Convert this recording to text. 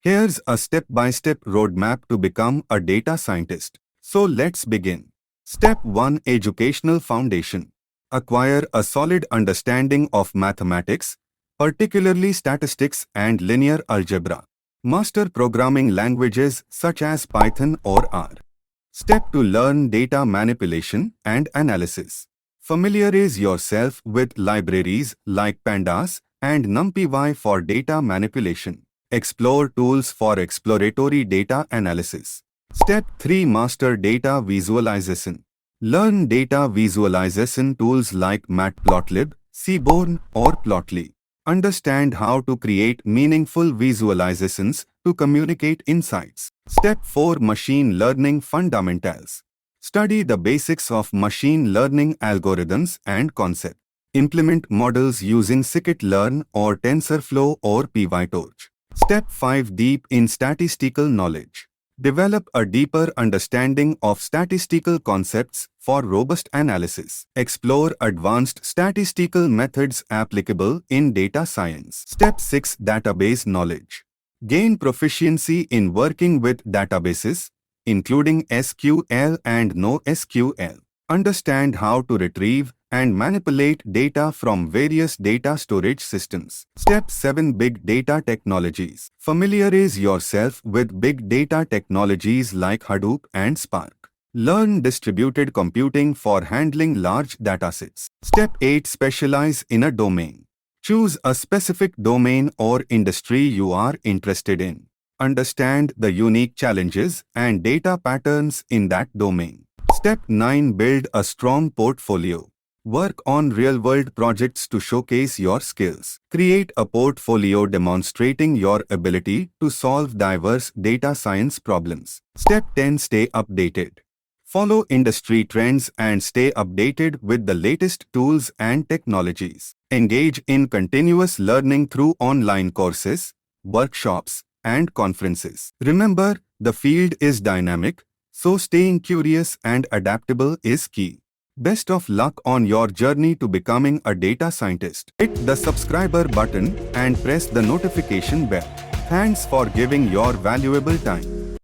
Here's a step-by-step roadmap to become a data scientist. So let's begin. Step 1. Educational Foundation. Acquire a solid understanding of mathematics, particularly statistics and linear algebra. Master programming languages such as Python or R. Step 2. Learn data manipulation and analysis. Familiarize yourself with libraries like Pandas and NumPy for data manipulation. Explore tools for exploratory data analysis. Step 3. Master data visualization. Learn data visualization tools like Matplotlib, Seaborn, or Plotly. Understand how to create meaningful visualizations to communicate insights. Step 4. Machine learning fundamentals. Study the basics of machine learning algorithms and concepts. Implement models using scikit-learn or TensorFlow or PyTorch. Step 5. Deep in statistical knowledge. Develop a deeper understanding of statistical concepts for robust analysis. Explore advanced statistical methods applicable in data science. Step 6. Database knowledge. Gain proficiency in working with databases, including SQL and NoSQL. Understand how to retrieve and manipulate data from various data storage systems. Step 7. Big data technologies. Familiarize yourself with big data technologies like Hadoop and Spark. Learn distributed computing for handling large datasets. Step 8. Specialize in a domain. Choose a specific domain or industry you are interested in. Understand the unique challenges and data patterns in that domain. Step 9. Build a strong portfolio. Work on real-world projects to showcase your skills. Create a portfolio demonstrating your ability to solve diverse data science problems. Step 10. Stay updated. Follow industry trends and stay updated with the latest tools and technologies. Engage in continuous learning through online courses, workshops, and conferences. Remember, the field is dynamic, so staying curious and adaptable is key. Best of luck on your journey to becoming a data scientist. Hit the subscriber button and press the notification bell. Thanks for giving your valuable time.